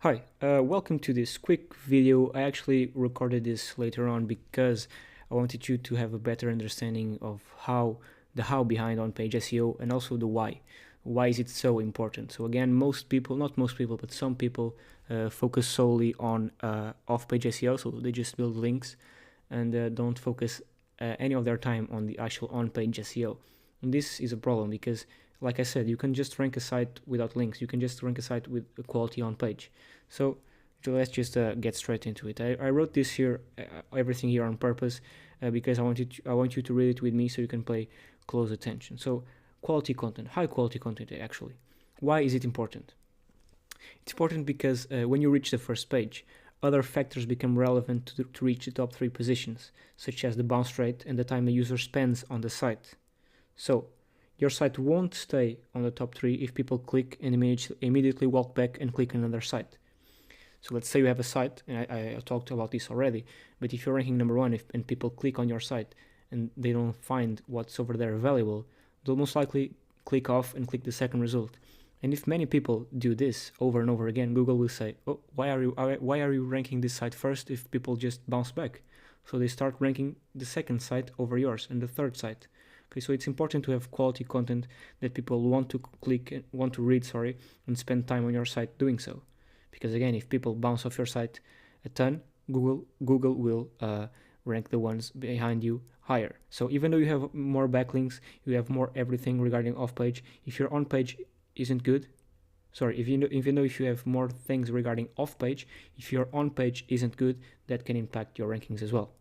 Hi, welcome to this quick video. I actually recorded this later on because I wanted you to have a better understanding of the how behind on-page SEO and also the why. Why is it so important? So again, most people, not most people, but some people focus solely on off-page SEO, so they just build links and don't focus any of their time on the actual on-page SEO. And this is a problem because, like I said, you can just rank a site without links. You can just rank a site with a quality on page. So let's just get straight into it. I wrote this here, everything here on purpose, because I want you to read it with me so you can pay close attention. So quality content, high quality content actually. Why is it important? It's important because when you reach the first page, other factors become relevant to reach the top 3 positions, such as the bounce rate and the time a user spends on the site. So your site won't stay on the top 3 if people click and immediately walk back and click another site. So let's say you have a site, and I talked about this already, but if you're ranking number 1 and people click on your site and they don't find what's over there valuable, they'll most likely click off and click the second result. And if many people do this over and over again, Google will say, oh, why are you ranking this site first if people just bounce back? So they start ranking the second site over yours and the third site. Okay, so it's important to have quality content that people want to read, and spend time on your site doing so. Because again, if people bounce off your site a ton, Google will rank the ones behind you higher. So even though you have more backlinks, you have more everything regarding off-page, if your on-page isn't good, even though if you have more things regarding off-page, if your on-page isn't good, that can impact your rankings as well.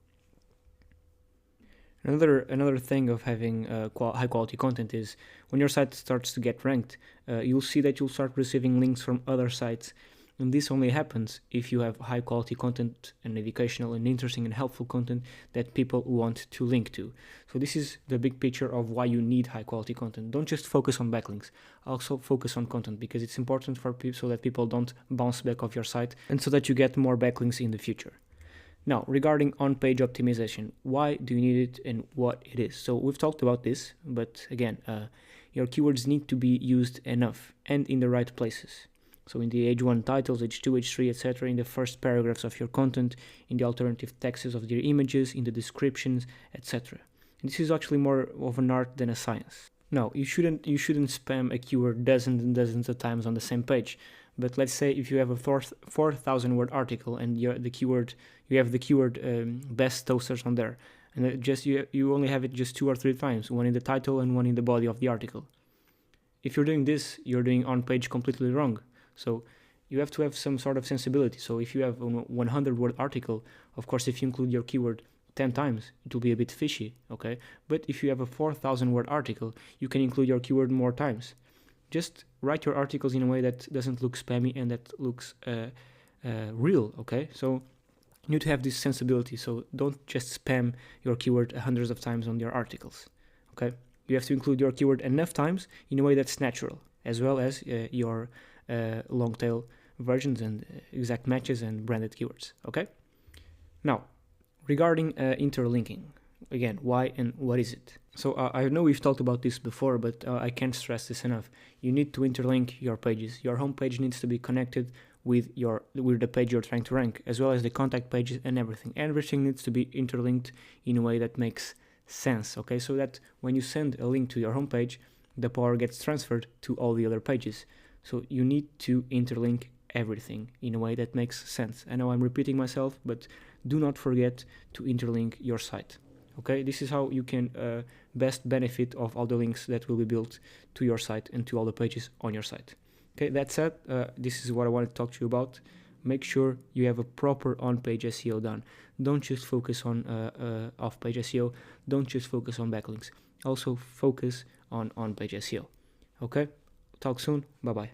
Another thing of having high quality content is when your site starts to get ranked, you'll see that you'll start receiving links from other sites, and this only happens if you have high quality content and educational and interesting and helpful content that people want to link to. So this is the big picture of why you need high quality content. Don't just focus on backlinks, also focus on content, because it's important for people so that people don't bounce back off your site and so that you get more backlinks in the future. Now, regarding on-page optimization, why do you need it and what it is? So we've talked about this, but again, your keywords need to be used enough and in the right places. So in the H1 titles, H2, H3, etc., in the first paragraphs of your content, in the alternative texts of your images, in the descriptions, etc. And this is actually more of an art than a science. No, you shouldn't spam a keyword dozens and dozens of times on the same page. But let's say if you have a 4,000 word article and you have the keyword best toasters on there, and you only have it just 2 or 3 times, one in the title and one in the body of the article. If you're doing this, you're doing on page completely wrong. So you have to have some sort of sensibility. So if you have a 100 word article, of course, if you include your keyword 10 times, it will be a bit fishy, okay? But if you have a 4,000 word article, you can include your keyword more times. Just write your articles in a way that doesn't look spammy and that looks real, okay? So you need to have this sensibility, so don't just spam your keyword hundreds of times on your articles, okay? You have to include your keyword enough times in a way that's natural, as well as your long tail versions and exact matches and branded keywords, okay? Now, regarding interlinking, again, why and what is it? So I know we've talked about this before, but I can't stress this enough. You need to interlink your pages. Your home page needs to be connected with the page you're trying to rank, as well as the contact pages and everything. Everything needs to be interlinked in a way that makes sense, okay? So that when you send a link to your home page, the power gets transferred to all the other pages. So you need to interlink everything in a way that makes sense. I know I'm repeating myself, but do not forget to interlink your site. Okay, this is how you can best benefit of all the links that will be built to your site and to all the pages on your site. Okay, that said, this is what I want to talk to you about. Make sure you have a proper on-page SEO done. Don't just focus on off-page SEO. Don't just focus on backlinks. Also focus on on-page SEO. Okay, talk soon. Bye-bye.